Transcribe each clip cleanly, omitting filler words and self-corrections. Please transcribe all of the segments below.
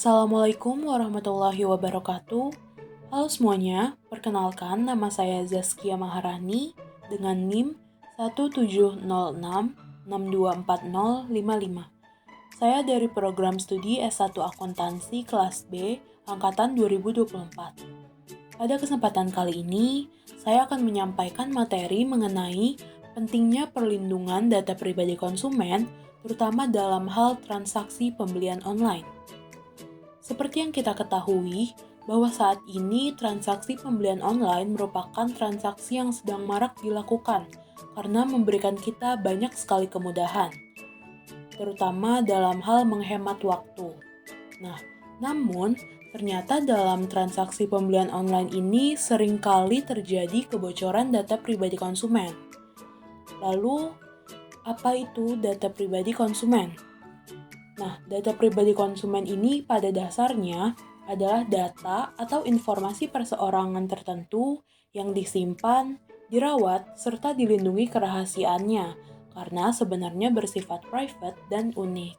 Assalamualaikum warahmatullahi wabarakatuh. Halo semuanya, perkenalkan nama saya Zaskia Maharani dengan NIM 17066240055. Saya dari program studi S1 Akuntansi kelas B angkatan 2024. Pada kesempatan kali ini, saya akan menyampaikan materi mengenai pentingnya perlindungan data pribadi konsumen, terutama dalam hal transaksi pembelian online. Seperti yang kita ketahui, bahwa saat ini transaksi pembelian online merupakan transaksi yang sedang marak dilakukan karena memberikan kita banyak sekali kemudahan, terutama dalam hal menghemat waktu. Nah, namun ternyata dalam transaksi pembelian online ini seringkali terjadi kebocoran data pribadi konsumen. Lalu, apa itu data pribadi konsumen? Nah, data pribadi konsumen ini pada dasarnya adalah data atau informasi perseorangan tertentu yang disimpan, dirawat, serta dilindungi kerahasiaannya karena sebenarnya bersifat private dan unik.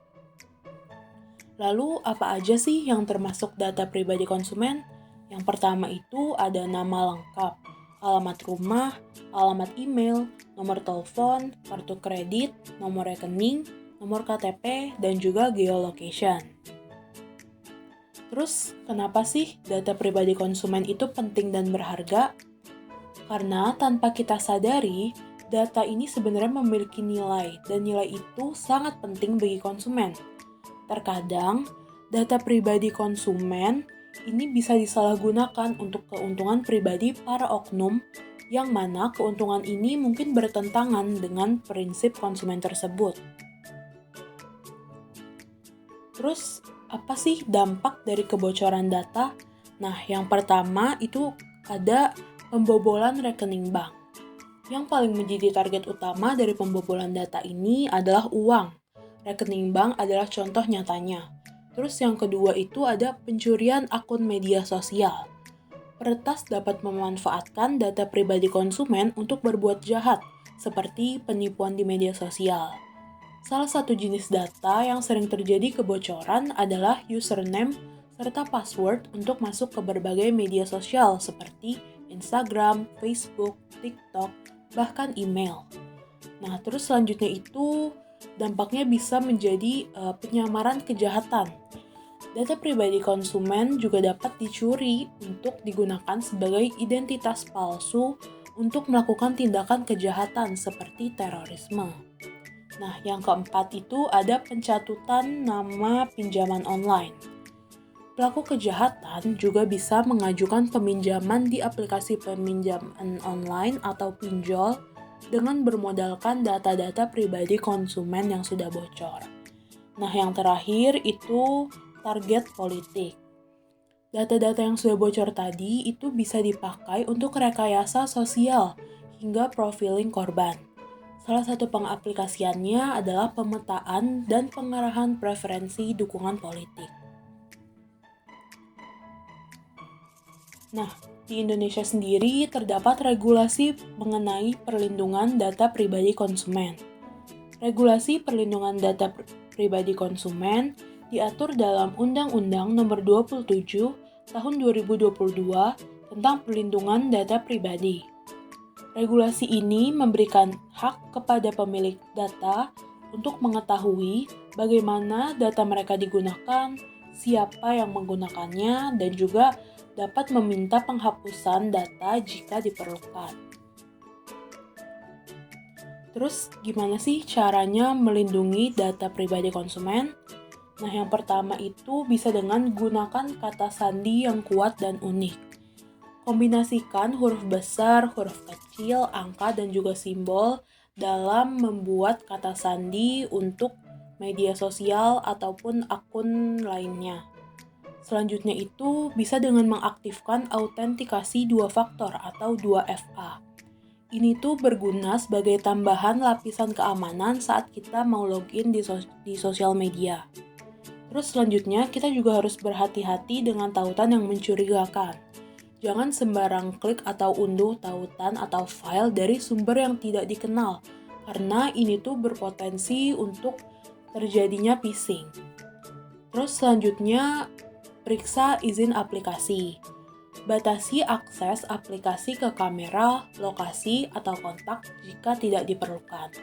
Lalu, apa aja sih yang termasuk data pribadi konsumen? Yang pertama itu ada nama lengkap, alamat rumah, alamat email, nomor telepon, kartu kredit, nomor rekening, nomor KTP, dan juga geolocation. Terus, kenapa sih data pribadi konsumen itu penting dan berharga? Karena tanpa kita sadari, data ini sebenarnya memiliki nilai, dan nilai itu sangat penting bagi konsumen. Terkadang, data pribadi konsumen ini bisa disalahgunakan untuk keuntungan pribadi para oknum, yang mana keuntungan ini mungkin bertentangan dengan prinsip konsumen tersebut. Terus, apa sih dampak dari kebocoran data? Nah, yang pertama itu ada pembobolan rekening bank. Yang paling menjadi target utama dari pembobolan data ini adalah uang. Rekening bank adalah contoh nyatanya. Terus yang kedua itu ada pencurian akun media sosial. Peretas dapat memanfaatkan data pribadi konsumen untuk berbuat jahat, seperti penipuan di media sosial. Salah satu jenis data yang sering terjadi kebocoran adalah username serta password untuk masuk ke berbagai media sosial seperti Instagram, Facebook, TikTok, bahkan email. Nah, terus selanjutnya itu dampaknya bisa menjadi penyamaran kejahatan. Data pribadi konsumen juga dapat dicuri untuk digunakan sebagai identitas palsu untuk melakukan tindakan kejahatan seperti terorisme. Nah, yang keempat itu ada pencatutan nama pinjaman online. Pelaku kejahatan juga bisa mengajukan peminjaman di aplikasi peminjaman online atau pinjol dengan bermodalkan data-data pribadi konsumen yang sudah bocor. Nah, yang terakhir itu target politik. Data-data yang sudah bocor tadi itu bisa dipakai untuk rekayasa sosial hingga profiling korban. Salah satu pengaplikasiannya adalah pemetaan dan pengarahan preferensi dukungan politik. Nah, di Indonesia sendiri terdapat regulasi mengenai perlindungan data pribadi konsumen. Regulasi perlindungan data pribadi konsumen diatur dalam Undang-Undang Nomor 27 Tahun 2022 tentang perlindungan data pribadi. Regulasi ini memberikan hak kepada pemilik data untuk mengetahui bagaimana data mereka digunakan, siapa yang menggunakannya, dan juga dapat meminta penghapusan data jika diperlukan. Terus, gimana sih caranya melindungi data pribadi konsumen? Nah, yang pertama itu bisa dengan gunakan kata sandi yang kuat dan unik. Kombinasikan huruf besar, huruf kecil, angka, dan juga simbol dalam membuat kata sandi untuk media sosial ataupun akun lainnya. Selanjutnya itu bisa dengan mengaktifkan autentikasi 2 faktor atau 2FA. Ini tuh berguna sebagai tambahan lapisan keamanan saat kita mau login di sosial media. Terus selanjutnya kita juga harus berhati-hati dengan tautan yang mencurigakan. Jangan sembarang klik atau unduh tautan atau file dari sumber yang tidak dikenal, karena ini tuh berpotensi untuk terjadinya phishing. Terus selanjutnya, Periksa izin aplikasi. Batasi akses aplikasi ke kamera, lokasi, atau kontak jika tidak diperlukan.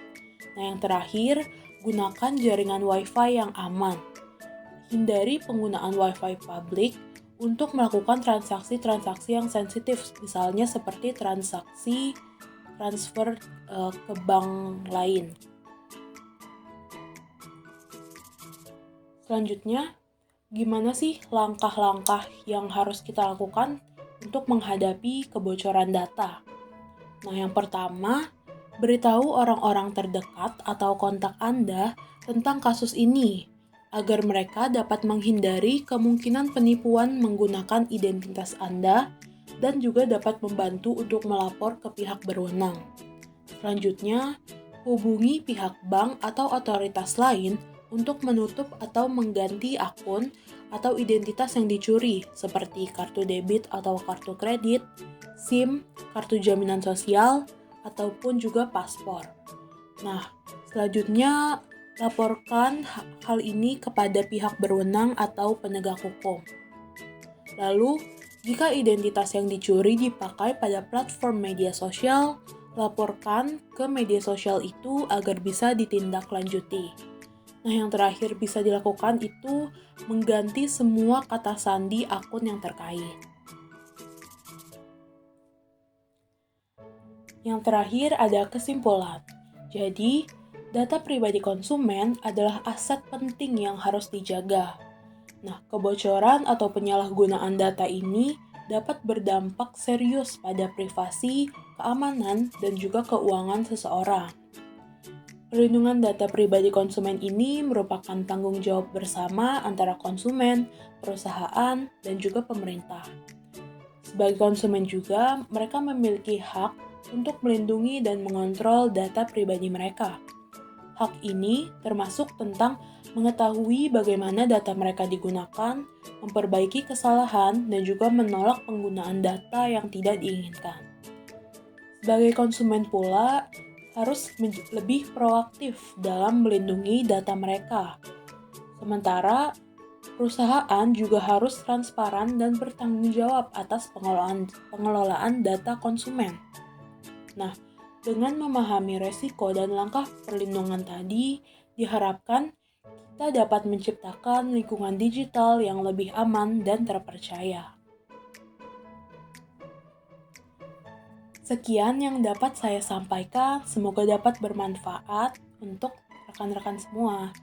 Nah, yang terakhir, gunakan jaringan Wi-Fi yang aman. Hindari penggunaan Wi-Fi publik untuk melakukan transaksi-transaksi yang sensitif, misalnya seperti transaksi transfer ke bank lain. Selanjutnya, gimana sih langkah-langkah yang harus kita lakukan untuk menghadapi kebocoran data? Nah, yang pertama, beritahu orang-orang terdekat atau kontak Anda tentang kasus ini, agar mereka dapat menghindari kemungkinan penipuan menggunakan identitas Anda dan juga dapat membantu untuk melapor ke pihak berwenang. Selanjutnya, hubungi pihak bank atau otoritas lain untuk menutup atau mengganti akun atau identitas yang dicuri, seperti kartu debit atau kartu kredit, SIM, kartu jaminan sosial, ataupun juga paspor. Nah, selanjutnya laporkan hal ini kepada pihak berwenang atau penegak hukum. Lalu, jika identitas yang dicuri dipakai pada platform media sosial, laporkan ke media sosial itu agar bisa ditindaklanjuti. Nah, yang terakhir bisa dilakukan itu mengganti semua kata sandi akun yang terkait. Yang terakhir ada kesimpulan. Jadi, data pribadi konsumen adalah aset penting yang harus dijaga. Nah, kebocoran atau penyalahgunaan data ini dapat berdampak serius pada privasi, keamanan, dan juga keuangan seseorang. Perlindungan data pribadi konsumen ini merupakan tanggung jawab bersama antara konsumen, perusahaan, dan juga pemerintah. Sebagai konsumen juga, mereka memiliki hak untuk melindungi dan mengontrol data pribadi mereka. Hak ini termasuk tentang mengetahui bagaimana data mereka digunakan, memperbaiki kesalahan, dan juga menolak penggunaan data yang tidak diinginkan. Sebagai konsumen pula, harus lebih proaktif dalam melindungi data mereka. Sementara, perusahaan juga harus transparan dan bertanggung jawab atas pengelolaan data konsumen. Nah, dengan memahami resiko dan langkah perlindungan tadi, diharapkan kita dapat menciptakan lingkungan digital yang lebih aman dan terpercaya. Sekian yang dapat saya sampaikan, semoga dapat bermanfaat untuk rekan-rekan semua.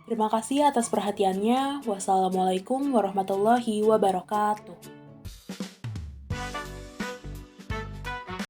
Terima kasih atas perhatiannya. Wassalamualaikum warahmatullahi wabarakatuh.